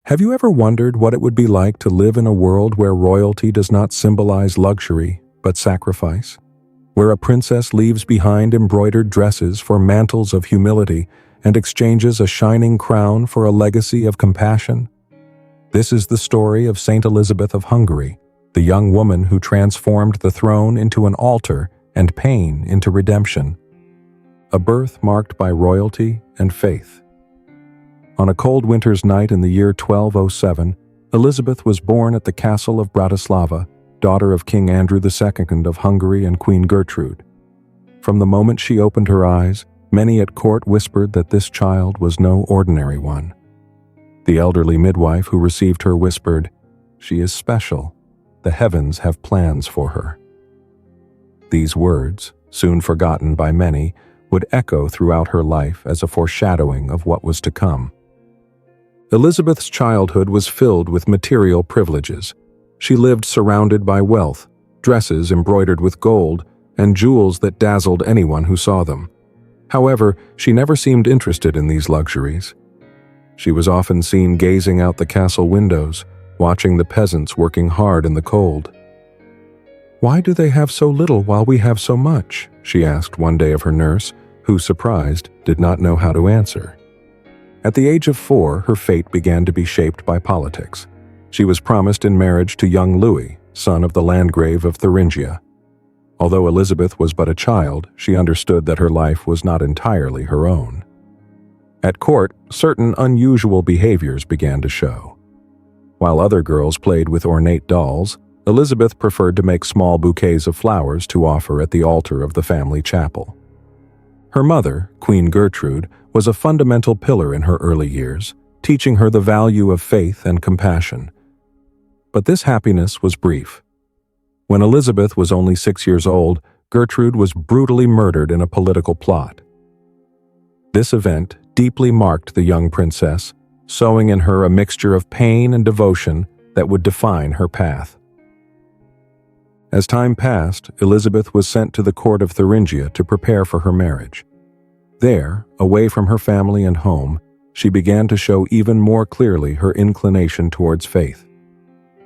Have you ever wondered what it would be like to live in a world where royalty does not symbolize luxury, but sacrifice? Where a princess leaves behind embroidered dresses for mantles of humility and exchanges a shining crown for a legacy of compassion? This is the story of Saint Elizabeth of Hungary, the young woman who transformed the throne into an altar and pain into redemption. A birth marked by royalty and faith. On a cold winter's night in the year 1207, Elizabeth was born at the castle of Bratislava, daughter of King Andrew II of Hungary and Queen Gertrude. From the moment she opened her eyes, many at court whispered that this child was no ordinary one. The elderly midwife who received her whispered, "She is special. The heavens have plans for her." These words, soon forgotten by many, would echo throughout her life as a foreshadowing of what was to come. Elizabeth's childhood was filled with material privileges. She lived surrounded by wealth, dresses embroidered with gold, and jewels that dazzled anyone who saw them. However, she never seemed interested in these luxuries. She was often seen gazing out the castle windows, watching the peasants working hard in the cold. "Why do they have so little while we have so much?" she asked one day of her nurse, who, surprised, did not know how to answer. At the age of 4, her fate began to be shaped by politics. She was promised in marriage to young Louis, son of the Landgrave of Thuringia. Although Elizabeth was but a child, she understood that her life was not entirely her own. At court, certain unusual behaviors began to show. While other girls played with ornate dolls, Elizabeth preferred to make small bouquets of flowers to offer at the altar of the family chapel. Her mother, Queen Gertrude, was a fundamental pillar in her early years, teaching her the value of faith and compassion. But this happiness was brief. When Elizabeth was only 6 years old, Gertrude was brutally murdered in a political plot. This event deeply marked the young princess, sowing in her a mixture of pain and devotion that would define her path. As time passed, Elizabeth was sent to the court of Thuringia to prepare for her marriage. There, away from her family and home, she began to show even more clearly her inclination towards faith.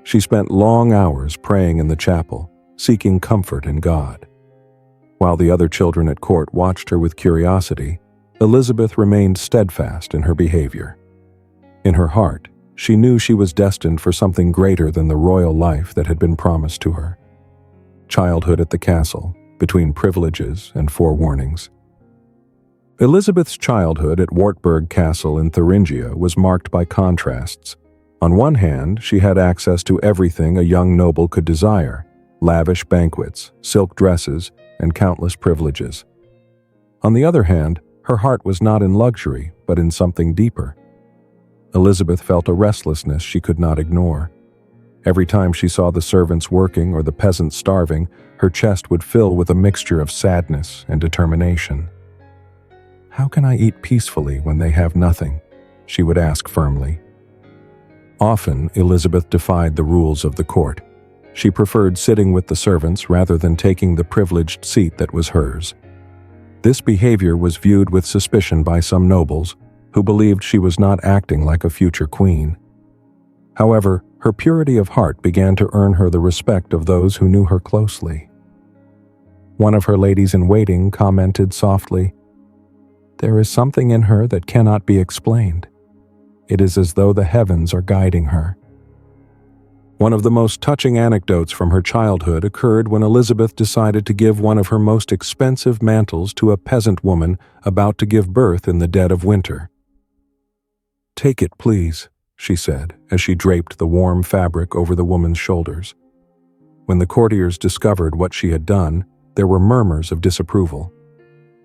She spent long hours praying in the chapel, seeking comfort in God. While the other children at court watched her with curiosity, Elizabeth remained steadfast in her behavior. In her heart, she knew she was destined for something greater than the royal life that had been promised to her. Childhood at the castle, between privileges and forewarnings. Elizabeth's childhood at Wartburg Castle in Thuringia was marked by contrasts. On one hand, she had access to everything a young noble could desire: lavish banquets, silk dresses, and countless privileges. On the other hand, her heart was not in luxury, but in something deeper. Elizabeth felt a restlessness she could not ignore. Every time she saw the servants working or the peasants starving, her chest would fill with a mixture of sadness and determination. "How can I eat peacefully when they have nothing?" she would ask firmly. Often, Elizabeth defied the rules of the court. She preferred sitting with the servants rather than taking the privileged seat that was hers. This behavior was viewed with suspicion by some nobles, who believed she was not acting like a future queen. However, her purity of heart began to earn her the respect of those who knew her closely. One of her ladies-in-waiting commented softly, "There is something in her that cannot be explained. It is as though the heavens are guiding her." One of the most touching anecdotes from her childhood occurred when Elizabeth decided to give one of her most expensive mantles to a peasant woman about to give birth in the dead of winter. "Take it, please," she said, as she draped the warm fabric over the woman's shoulders. When the courtiers discovered what she had done, there were murmurs of disapproval.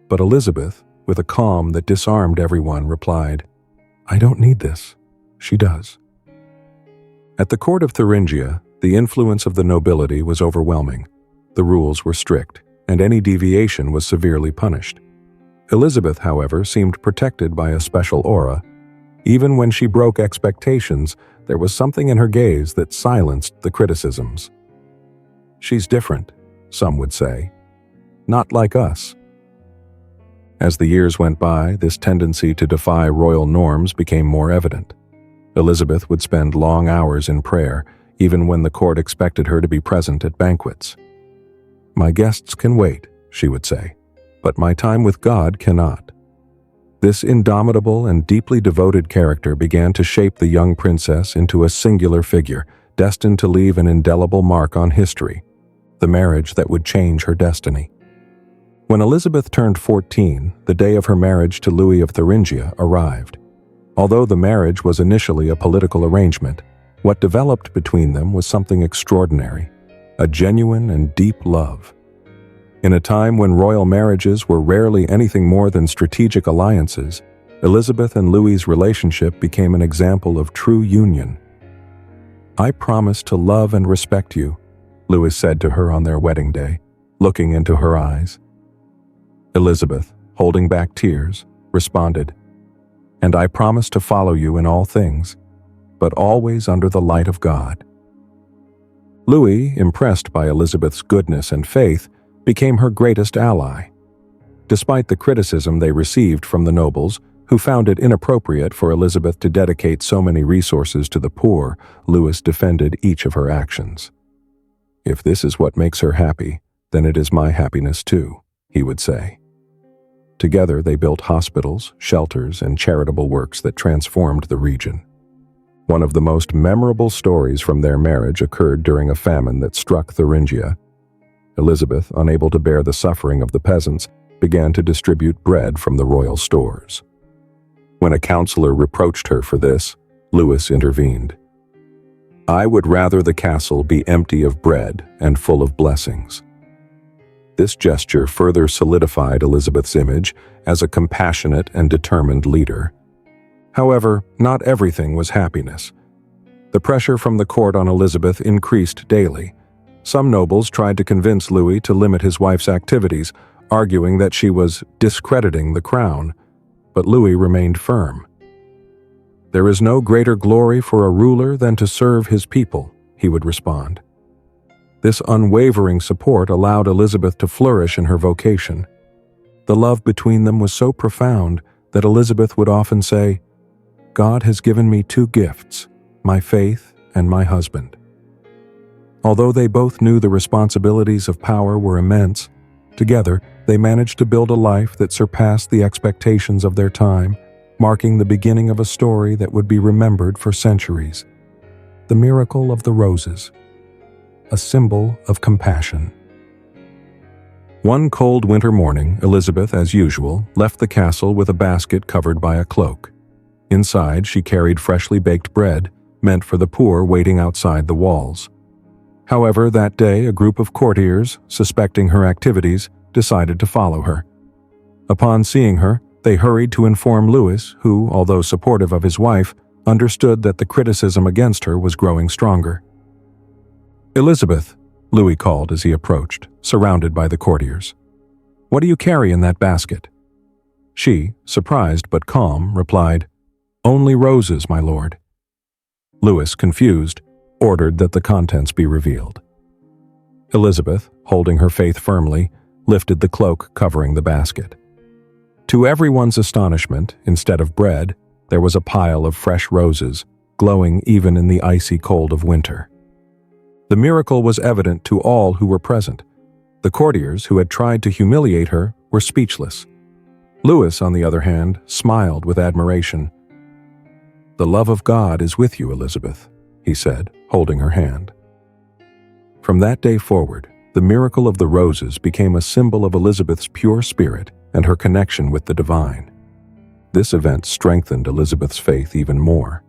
But Elizabeth, with a calm that disarmed everyone, replied, "I don't need this. She does." At the court of Thuringia, the influence of the nobility was overwhelming. The rules were strict, and any deviation was severely punished. Elizabeth, however, seemed protected by a special aura. Even when she broke expectations, there was something in her gaze that silenced the criticisms. "She's different," some would say. "Not like us." As the years went by, this tendency to defy royal norms became more evident. Elizabeth would spend long hours in prayer, even when the court expected her to be present at banquets. "My guests can wait," she would say, "but my time with God cannot." This indomitable and deeply devoted character began to shape the young princess into a singular figure, destined to leave an indelible mark on history, the marriage that would change her destiny. When Elizabeth turned 14, the day of her marriage to Louis of Thuringia arrived. Although the marriage was initially a political arrangement, what developed between them was something extraordinary, a genuine and deep love. In a time when royal marriages were rarely anything more than strategic alliances, Elizabeth and Louis's relationship became an example of true union. "I promise to love and respect you," Louis said to her on their wedding day, looking into her eyes. Elizabeth, holding back tears, responded, "And I promise to follow you in all things, but always under the light of God." Louis, impressed by Elizabeth's goodness and faith, became her greatest ally. Despite the criticism they received from the nobles, who found it inappropriate for Elizabeth to dedicate so many resources to the poor, Louis defended each of her actions. "If this is what makes her happy, then it is my happiness too," he would say. Together they built hospitals, shelters, and charitable works that transformed the region. One of the most memorable stories from their marriage occurred during a famine that struck Thuringia. Elizabeth, unable to bear the suffering of the peasants, began to distribute bread from the royal stores. When a counselor reproached her for this, Louis intervened. "I would rather the castle be empty of bread and full of blessings." This gesture further solidified Elizabeth's image as a compassionate and determined leader. However, not everything was happiness. The pressure from the court on Elizabeth increased daily. Some nobles tried to convince Louis to limit his wife's activities, arguing that she was discrediting the crown, but Louis remained firm. "There is no greater glory for a ruler than to serve his people," he would respond. This unwavering support allowed Elizabeth to flourish in her vocation. The love between them was so profound that Elizabeth would often say, "God has given me two gifts, my faith and my husband." Although they both knew the responsibilities of power were immense, together they managed to build a life that surpassed the expectations of their time, marking the beginning of a story that would be remembered for centuries. The miracle of the roses, a symbol of compassion. One cold winter morning, Elizabeth, as usual, left the castle with a basket covered by a cloak. Inside, she carried freshly baked bread, meant for the poor waiting outside the walls. However, that day, a group of courtiers, suspecting her activities, decided to follow her. Upon seeing her, they hurried to inform Louis, who, although supportive of his wife, understood that the criticism against her was growing stronger. "Elizabeth," Louis called as he approached, surrounded by the courtiers. "What do you carry in that basket?" She, surprised but calm, replied, "Only roses, my lord." Louis, confused, ordered that the contents be revealed. Elizabeth, holding her faith firmly, lifted the cloak covering the basket. To everyone's astonishment, instead of bread, there was a pile of fresh roses, glowing even in the icy cold of winter. The miracle was evident to all who were present. The courtiers who had tried to humiliate her were speechless. Louis, on the other hand, smiled with admiration. "The love of God is with you, Elizabeth," he said, holding her hand. From that day forward, the miracle of the roses became a symbol of Elizabeth's pure spirit and her connection with the divine. This event strengthened Elizabeth's faith even more.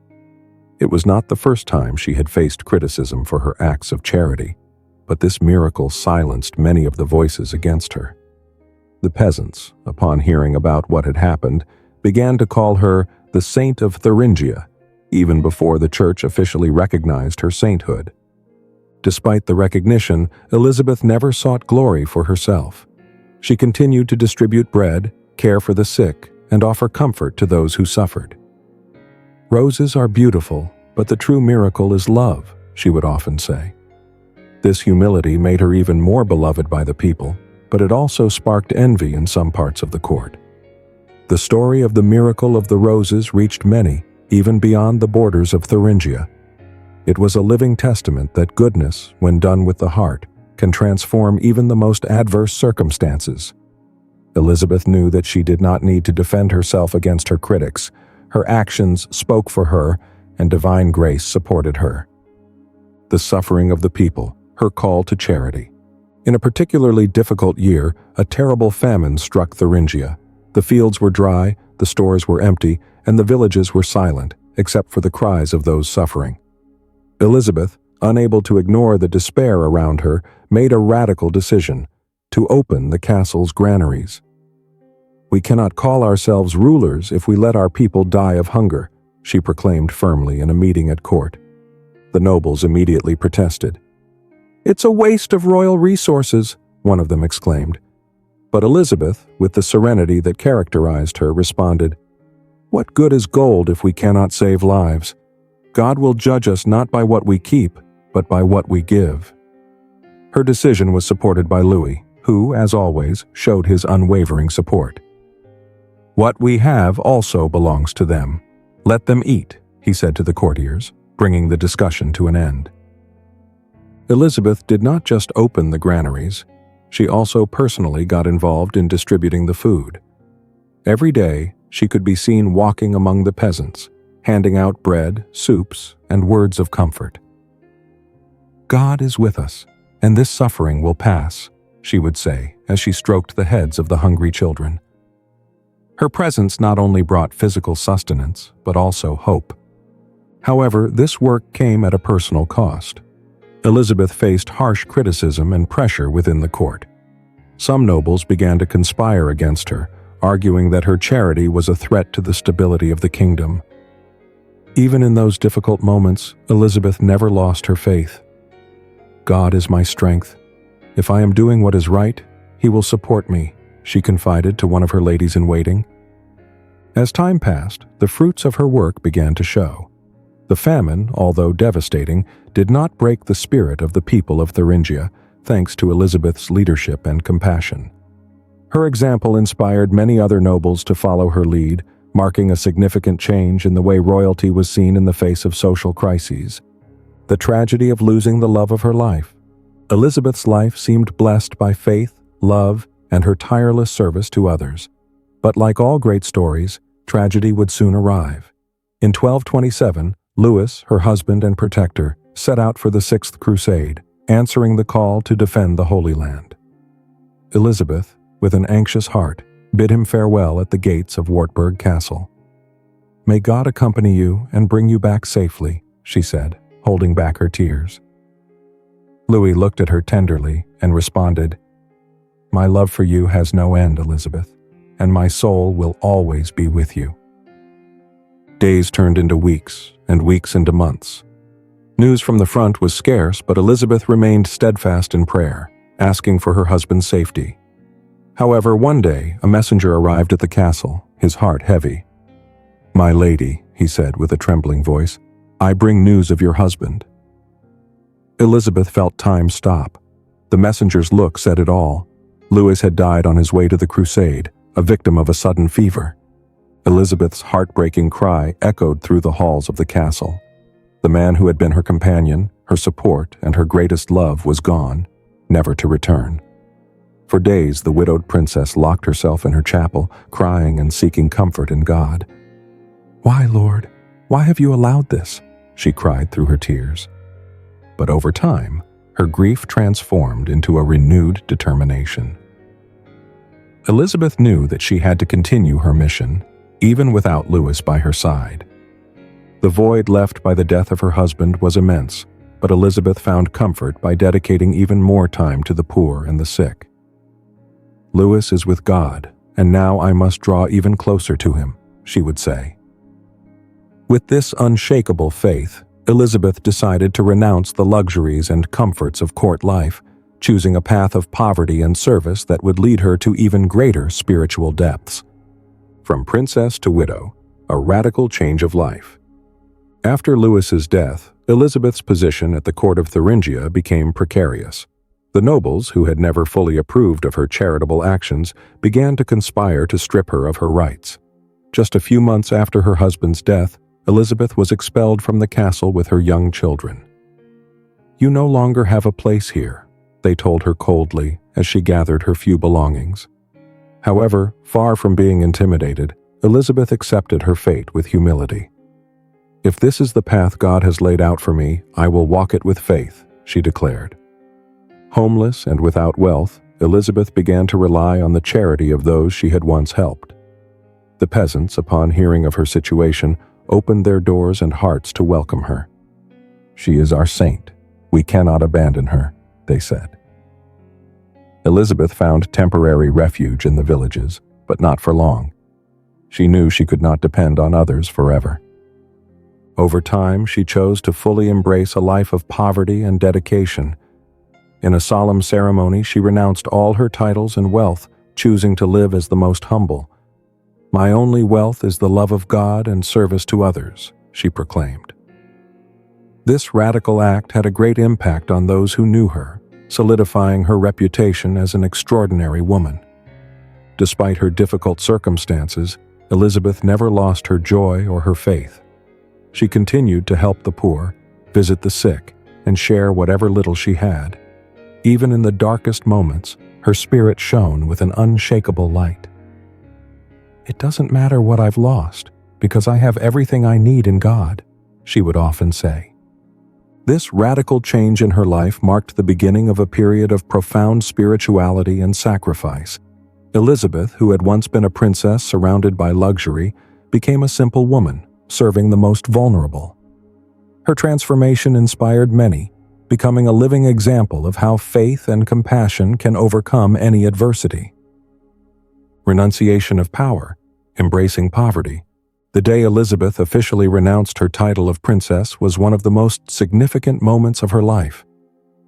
It was not the first time she had faced criticism for her acts of charity, but this miracle silenced many of the voices against her. The peasants, upon hearing about what had happened, began to call her the Saint of Thuringia, even before the church officially recognized her sainthood. Despite the recognition, Elizabeth never sought glory for herself. She continued to distribute bread, care for the sick, and offer comfort to those who suffered. "Roses are beautiful, but the true miracle is love," she would often say. This humility made her even more beloved by the people, but it also sparked envy in some parts of the court. The story of the miracle of the roses reached many, even beyond the borders of Thuringia. It was a living testament that goodness, when done with the heart, can transform even the most adverse circumstances. Elizabeth knew that she did not need to defend herself against her critics. Her actions spoke for her, and divine grace supported her. The suffering of the people, her call to charity. In a particularly difficult year, a terrible famine struck Thuringia. The fields were dry, the stores were empty, and the villages were silent, except for the cries of those suffering. Elizabeth, unable to ignore the despair around her, made a radical decision: to open the castle's granaries. "We cannot call ourselves rulers if we let our people die of hunger," she proclaimed firmly in a meeting at court. The nobles immediately protested. "It's a waste of royal resources," one of them exclaimed. But Elizabeth, with the serenity that characterized her, responded, "What good is gold if we cannot save lives? God will judge us not by what we keep, but by what we give." Her decision was supported by Louis, who, as always, showed his unwavering support. "What we have also belongs to them. Let them eat," he said to the courtiers, bringing the discussion to an end. Elizabeth did not just open the granaries, she also personally got involved in distributing the food. Every day, she could be seen walking among the peasants, handing out bread, soups, and words of comfort. "God is with us, and this suffering will pass," she would say as she stroked the heads of the hungry children. Her presence not only brought physical sustenance, but also hope. However, this work came at a personal cost. Elizabeth faced harsh criticism and pressure within the court. Some nobles began to conspire against her, arguing that her charity was a threat to the stability of the kingdom. Even in those difficult moments, Elizabeth never lost her faith. "God is my strength. If I am doing what is right, He will support me," she confided to one of her ladies-in-waiting. As time passed, the fruits of her work began to show. The famine, although devastating, did not break the spirit of the people of Thuringia, thanks to Elizabeth's leadership and compassion. Her example inspired many other nobles to follow her lead, marking a significant change in the way royalty was seen in the face of social crises. The tragedy of losing the love of her life. Elizabeth's life seemed blessed by faith, love, and her tireless service to others. But like all great stories, tragedy would soon arrive. In 1227, Louis, her husband and protector, set out for the Sixth Crusade, answering the call to defend the Holy Land. Elizabeth, with an anxious heart, bid him farewell at the gates of Wartburg Castle. "May God accompany you and bring you back safely," she said, holding back her tears. Louis looked at her tenderly and responded, "My love for you has no end, Elizabeth, and my soul will always be with you." Days turned into weeks, and weeks into months. News from the front was scarce, but Elizabeth remained steadfast in prayer, asking for her husband's safety. However, one day, a messenger arrived at the castle, his heart heavy. "My lady," he said with a trembling voice, "I bring news of your husband." Elizabeth felt time stop. The messenger's look said it all. Louis had died on his way to the crusade, a victim of a sudden fever. Elizabeth's heartbreaking cry echoed through the halls of the castle. The man who had been her companion, her support, and her greatest love was gone, never to return. For days, the widowed princess locked herself in her chapel, crying and seeking comfort in God. "Why, Lord? Why have you allowed this?" she cried through her tears. But over time, her grief transformed into a renewed determination. Elizabeth knew that she had to continue her mission, even without Louis by her side. The void left by the death of her husband was immense, but Elizabeth found comfort by dedicating even more time to the poor and the sick. "Louis is with God, and now I must draw even closer to him," she would say. With this unshakable faith, Elizabeth decided to renounce the luxuries and comforts of court life, choosing a path of poverty and service that would lead her to even greater spiritual depths. From princess to widow, a radical change of life. After Louis's death, Elizabeth's position at the court of Thuringia became precarious. The nobles, who had never fully approved of her charitable actions, began to conspire to strip her of her rights. Just a few months after her husband's death, Elizabeth was expelled from the castle with her young children. "You no longer have a place here," they told her coldly as she gathered her few belongings. However, far from being intimidated, Elizabeth accepted her fate with humility. "If this is the path God has laid out for me, I will walk it with faith," she declared. Homeless and without wealth, Elizabeth began to rely on the charity of those she had once helped. The peasants, upon hearing of her situation, opened their doors and hearts to welcome her. "She is our saint. We cannot abandon her," they said. Elizabeth found temporary refuge in the villages, but not for long. She knew she could not depend on others forever. Over time, she chose to fully embrace a life of poverty and dedication. In a solemn ceremony, she renounced all her titles and wealth, choosing to live as the most humble. "My only wealth is the love of God and service to others," she proclaimed. This radical act had a great impact on those who knew her, solidifying her reputation as an extraordinary woman. Despite her difficult circumstances, Elizabeth never lost her joy or her faith. She continued to help the poor, visit the sick, and share whatever little she had. Even in the darkest moments, her spirit shone with an unshakable light. "It doesn't matter what I've lost, because I have everything I need in God," she would often say. This radical change in her life marked the beginning of a period of profound spirituality and sacrifice. Elizabeth, who had once been a princess surrounded by luxury, became a simple woman, serving the most vulnerable. Her transformation inspired many, becoming a living example of how faith and compassion can overcome any adversity. Renunciation of power, embracing poverty. The day Elizabeth officially renounced her title of princess was one of the most significant moments of her life.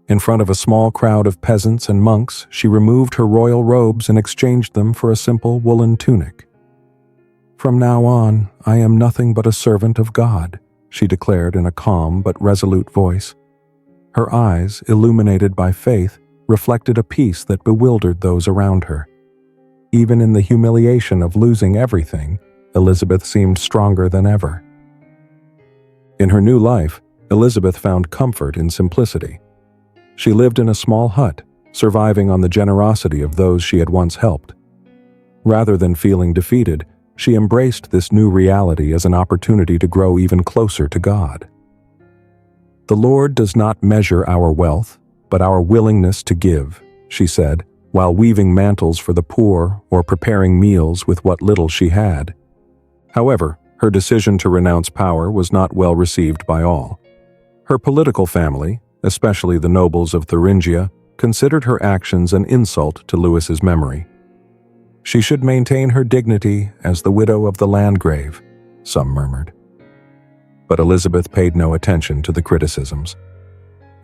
In front of a small crowd of peasants and monks, she removed her royal robes and exchanged them for a simple woolen tunic. "From now on, I am nothing but a servant of God," she declared in a calm but resolute voice. Her eyes, illuminated by faith, reflected a peace that bewildered those around her. Even in the humiliation of losing everything, Elizabeth seemed stronger than ever. In her new life, Elizabeth found comfort in simplicity. She lived in a small hut, surviving on the generosity of those she had once helped. Rather than feeling defeated, she embraced this new reality as an opportunity to grow even closer to God. "The Lord does not measure our wealth, but our willingness to give," she said, while weaving mantles for the poor or preparing meals with what little she had. However, her decision to renounce power was not well received by all. Her political family, especially the nobles of Thuringia, considered her actions an insult to Louis's memory. "She should maintain her dignity as the widow of the Landgrave," some murmured. But Elizabeth paid no attention to the criticisms.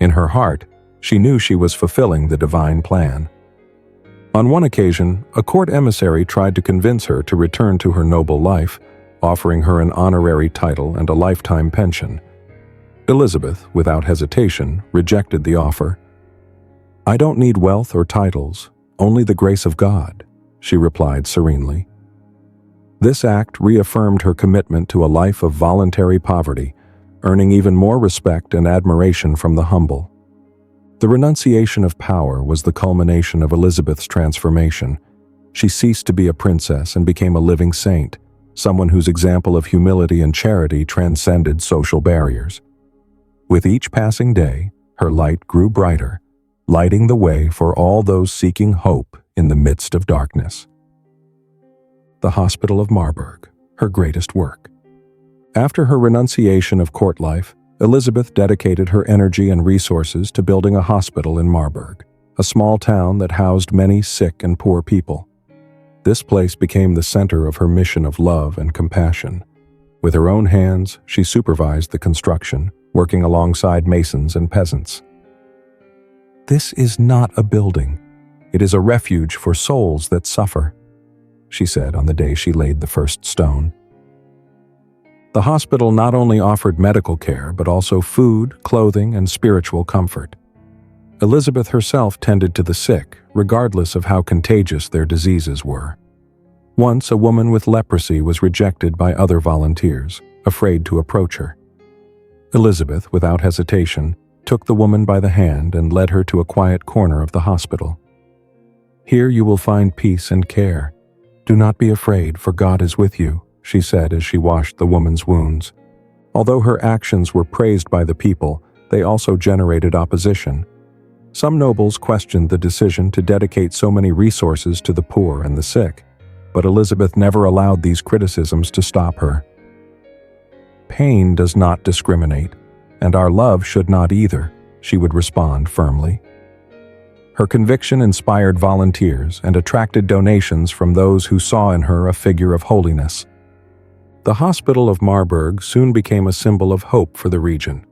In her heart, she knew she was fulfilling the divine plan. On one occasion, a court emissary tried to convince her to return to her noble life, offering her an honorary title and a lifetime pension. Elizabeth, without hesitation, rejected the offer. "I don't need wealth or titles, only the grace of God," she replied serenely. This act reaffirmed her commitment to a life of voluntary poverty, earning even more respect and admiration from the humble. The renunciation of power was the culmination of Elizabeth's transformation. She ceased to be a princess and became a living saint, someone whose example of humility and charity transcended social barriers. With each passing day, her light grew brighter, lighting the way for all those seeking hope in the midst of darkness. The Hospital of Marburg, her greatest work. After her renunciation of court life, Elizabeth dedicated her energy and resources to building a hospital in Marburg, a small town that housed many sick and poor people. This place became the center of her mission of love and compassion. With her own hands, she supervised the construction, working alongside masons and peasants. "This is not a building. It is a refuge for souls that suffer," she said on the day she laid the first stone. The hospital not only offered medical care, but also food, clothing, and spiritual comfort. Elizabeth herself tended to the sick, regardless of how contagious their diseases were. Once, a woman with leprosy was rejected by other volunteers, afraid to approach her. Elizabeth, without hesitation, took the woman by the hand and led her to a quiet corner of the hospital. "Here you will find peace and care. Do not be afraid, for God is with you," she said as she washed the woman's wounds. Although her actions were praised by the people, they also generated opposition. Some nobles questioned the decision to dedicate so many resources to the poor and the sick, but Elizabeth never allowed these criticisms to stop her. "Pain does not discriminate, and our love should not either," she would respond firmly. Her conviction inspired volunteers and attracted donations from those who saw in her a figure of holiness. The hospital of Marburg soon became a symbol of hope for the region.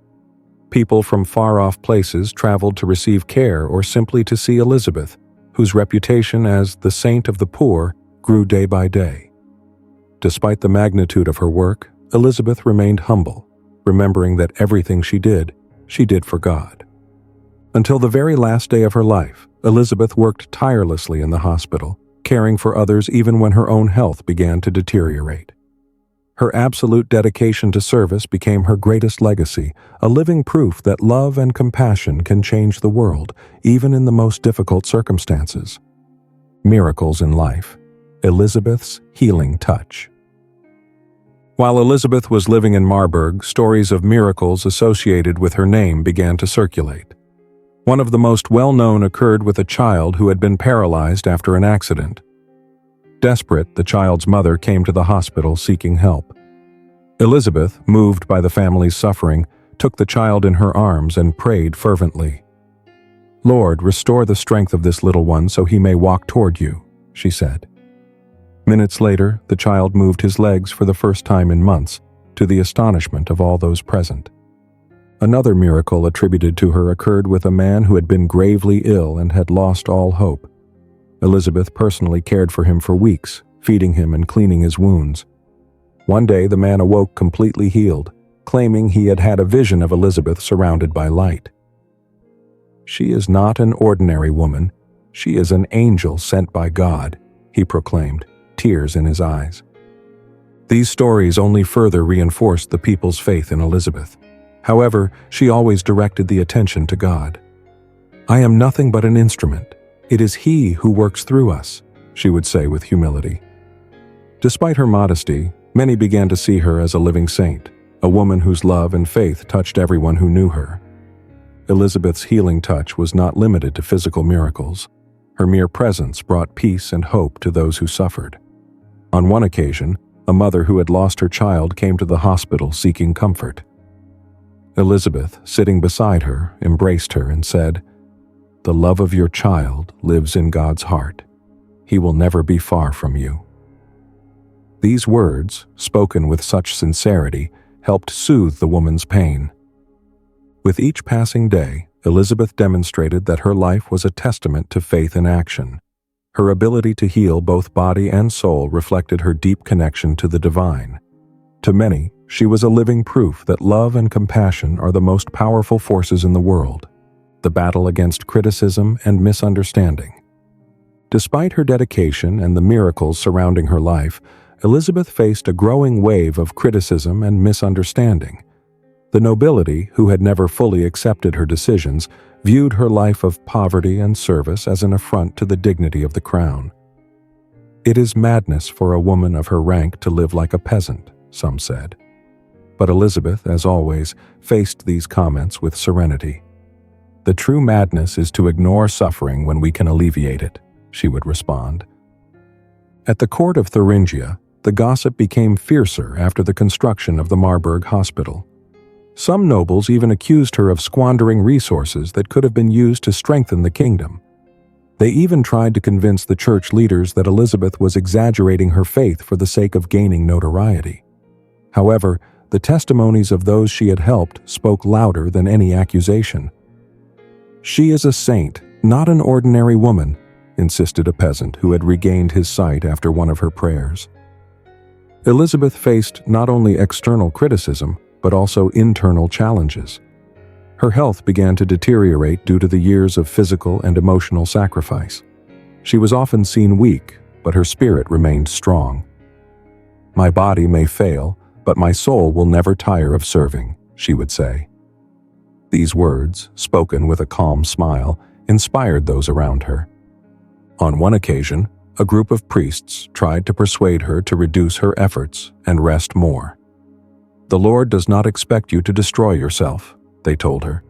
People from far-off places traveled to receive care or simply to see Elizabeth, whose reputation as the saint of the poor grew day by day. Despite the magnitude of her work, Elizabeth remained humble, remembering that everything she did for God. Until the very last day of her life, Elizabeth worked tirelessly in the hospital, caring for others even when her own health began to deteriorate. Her absolute dedication to service became her greatest legacy, a living proof that love and compassion can change the world, even in the most difficult circumstances. Miracles in life. Elizabeth's healing touch. While Elizabeth was living in Marburg, stories of miracles associated with her name began to circulate. One of the most well-known occurred with a child who had been paralyzed after an accident. Desperate, the child's mother came to the hospital seeking help. Elizabeth, moved by the family's suffering, took the child in her arms and prayed fervently. "Lord, restore the strength of this little one so he may walk toward you," she said. Minutes later, the child moved his legs for the first time in months, to the astonishment of all those present. Another miracle attributed to her occurred with a man who had been gravely ill and had lost all hope. Elizabeth personally cared for him for weeks, feeding him and cleaning his wounds. One day the man awoke completely healed, claiming he had had a vision of Elizabeth surrounded by light. "She is not an ordinary woman. She is an angel sent by God," he proclaimed, tears in his eyes. These stories only further reinforced the people's faith in Elizabeth. However, she always directed the attention to God. "I am nothing but an instrument. It is He who works through us," she would say with humility. Despite her modesty, many began to see her as a living saint, a woman whose love and faith touched everyone who knew her. Elizabeth's healing touch was not limited to physical miracles. Her mere presence brought peace and hope to those who suffered. On one occasion, a mother who had lost her child came to the hospital seeking comfort. Elizabeth, sitting beside her, embraced her and said, "The love of your child lives in God's heart. He will never be far from you." These words, spoken with such sincerity, helped soothe the woman's pain. With each passing day, Elizabeth demonstrated that her life was a testament to faith in action. Her ability to heal both body and soul reflected her deep connection to the divine. To many, she was a living proof that love and compassion are the most powerful forces in the world, the battle against criticism and misunderstanding. Despite her dedication and the miracles surrounding her life, Elizabeth faced a growing wave of criticism and misunderstanding. The nobility, who had never fully accepted her decisions, viewed her life of poverty and service as an affront to the dignity of the crown. "It is madness for a woman of her rank to live like a peasant," some said. But Elizabeth, as always, faced these comments with serenity. "The true madness is to ignore suffering when we can alleviate it," she would respond. At the court of Thuringia, the gossip became fiercer after the construction of the Marburg hospital. Some nobles even accused her of squandering resources that could have been used to strengthen the kingdom. They even tried to convince the church leaders that Elizabeth was exaggerating her faith for the sake of gaining notoriety. However, the testimonies of those she had helped spoke louder than any accusation. "She is a saint, not an ordinary woman," insisted a peasant who had regained his sight after one of her prayers. Elizabeth faced not only external criticism, but also internal challenges. Her health began to deteriorate due to the years of physical and emotional sacrifice. She was often seen weak, but her spirit remained strong. "My body may fail, but my soul will never tire of serving," she would say. These words, spoken with a calm smile, inspired those around her. On one occasion, a group of priests tried to persuade her to reduce her efforts and rest more. "The Lord does not expect you to destroy yourself," they told her.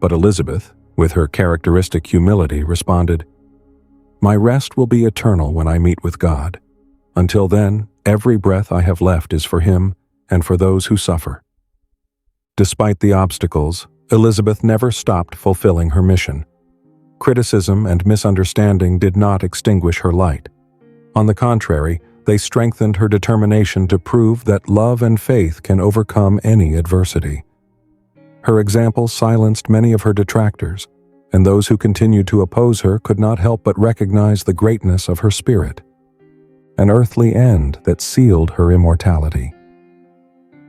But Elizabeth, with her characteristic humility, responded, "My rest will be eternal when I meet with God. Until then, every breath I have left is for Him and for those who suffer." Despite the obstacles, Elizabeth never stopped fulfilling her mission. Criticism and misunderstanding did not extinguish her light. On the contrary, they strengthened her determination to prove that love and faith can overcome any adversity. Her example silenced many of her detractors, and those who continued to oppose her could not help but recognize the greatness of her spirit, an earthly end that sealed her immortality.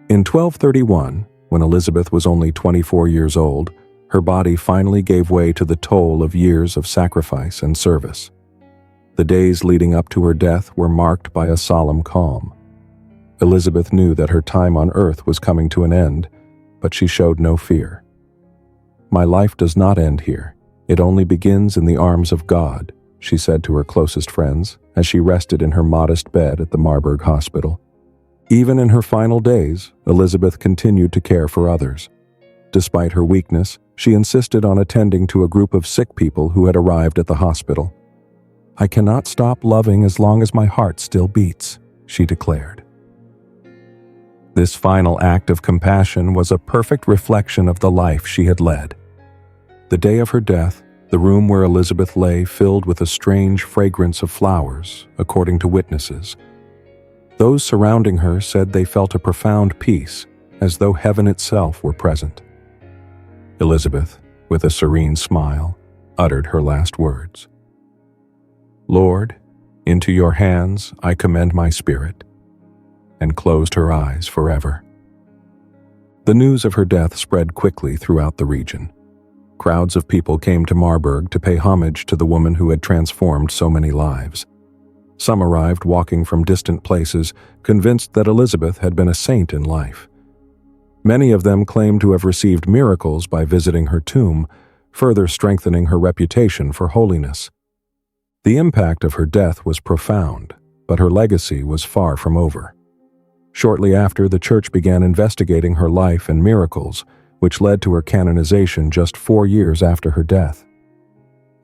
In 1231, when Elizabeth was only 24 years old, her body finally gave way to the toll of years of sacrifice and service. The days leading up to her death were marked by a solemn calm. Elizabeth knew that her time on earth was coming to an end, but she showed no fear. "My life does not end here. It only begins in the arms of God," she said to her closest friends as she rested in her modest bed at the Marburg Hospital. Even in her final days, Elizabeth continued to care for others. Despite her weakness, she insisted on attending to a group of sick people who had arrived at the hospital. "I cannot stop loving as long as my heart still beats," she declared. This final act of compassion was a perfect reflection of the life she had led. The day of her death, the room where Elizabeth lay filled with a strange fragrance of flowers, according to witnesses. Those surrounding her said they felt a profound peace, as though heaven itself were present. Elizabeth, with a serene smile, uttered her last words. "Lord, into your hands I commend my spirit," and closed her eyes forever. The news of her death spread quickly throughout the region. Crowds of people came to Marburg to pay homage to the woman who had transformed so many lives. Some arrived walking from distant places, convinced that Elizabeth had been a saint in life. Many of them claimed to have received miracles by visiting her tomb, further strengthening her reputation for holiness. The impact of her death was profound, but her legacy was far from over. Shortly after, the Church began investigating her life and miracles, which led to her canonization just 4 years after her death.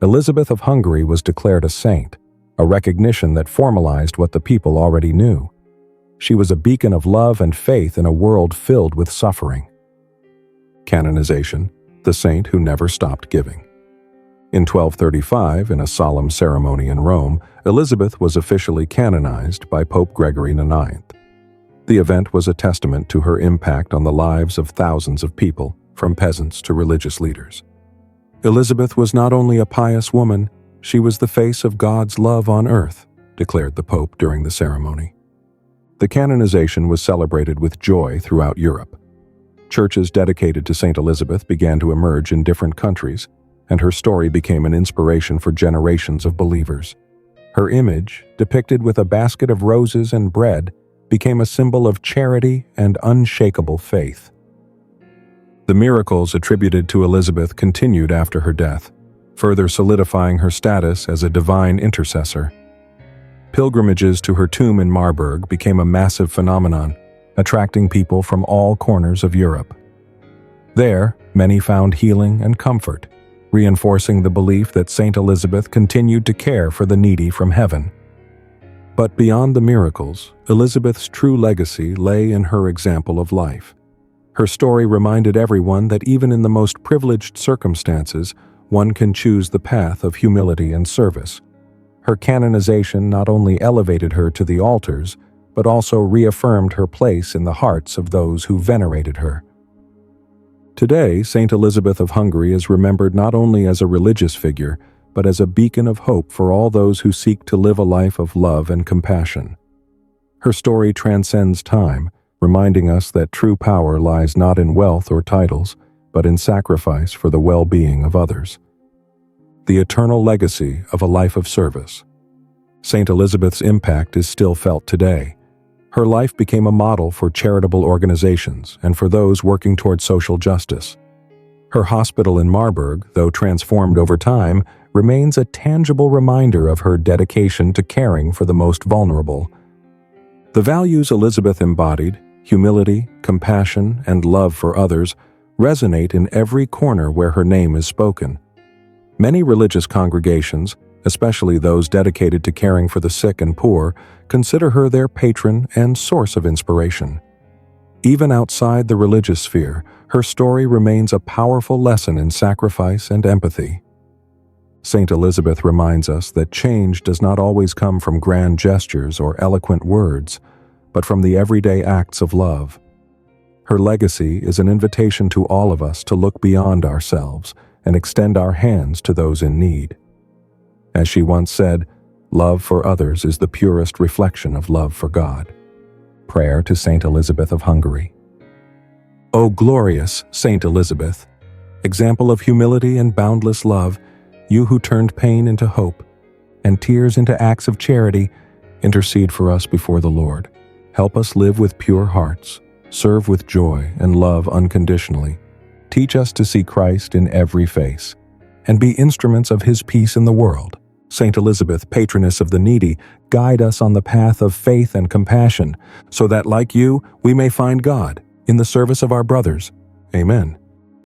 Elizabeth of Hungary was declared a saint, a recognition that formalized what the people already knew. She was a beacon of love and faith in a world filled with suffering. Canonization, the saint who never stopped giving. In 1235, in a solemn ceremony in Rome, Elizabeth was officially canonized by Pope Gregory IX. The event was a testament to her impact on the lives of thousands of people, from peasants to religious leaders. Elizabeth was not only a pious woman, she was the face of God's love on earth, declared the Pope during the ceremony. The canonization was celebrated with joy throughout Europe. Churches dedicated to Saint Elizabeth began to emerge in different countries, and her story became an inspiration for generations of believers. Her image, depicted with a basket of roses and bread, became a symbol of charity and unshakable faith. The miracles attributed to Elizabeth continued after her death, further solidifying her status as a divine intercessor. Pilgrimages to her tomb in Marburg became a massive phenomenon, attracting people from all corners of Europe. There, many found healing and comfort, reinforcing the belief that Saint Elizabeth continued to care for the needy from heaven. But beyond the miracles, Elizabeth's true legacy lay in her example of life. Her story reminded everyone that even in the most privileged circumstances, one can choose the path of humility and service. Her canonization not only elevated her to the altars, but also reaffirmed her place in the hearts of those who venerated her. Today, Saint Elizabeth of Hungary is remembered not only as a religious figure, but as a beacon of hope for all those who seek to live a life of love and compassion. Her story transcends time, reminding us that true power lies not in wealth or titles, but in sacrifice for the well-being of others. The eternal legacy of a life of service. Saint Elizabeth's impact is still felt today. Her life became a model for charitable organizations and for those working toward social justice. Her hospital in Marburg, though transformed over time, remains a tangible reminder of her dedication to caring for the most vulnerable. The values Elizabeth embodied, humility, compassion, and love for others, resonate in every corner where her name is spoken. Many religious congregations, especially those dedicated to caring for the sick and poor, consider her their patron and source of inspiration. Even outside the religious sphere, her story remains a powerful lesson in sacrifice and empathy. Saint Elizabeth reminds us that change does not always come from grand gestures or eloquent words, but from the everyday acts of love. Her legacy is an invitation to all of us to look beyond ourselves and extend our hands to those in need. As she once said, "Love for others is the purest reflection of love for God." Prayer to Saint Elizabeth of Hungary. O glorious Saint Elizabeth, example of humility and boundless love, you who turned pain into hope and tears into acts of charity, intercede for us before the Lord. Help us live with pure hearts, serve with joy, and love unconditionally. Teach us to see Christ in every face, and be instruments of His peace in the world. Saint Elizabeth, patroness of the needy, guide us on the path of faith and compassion, so that, like you, we may find God in the service of our brothers. Amen.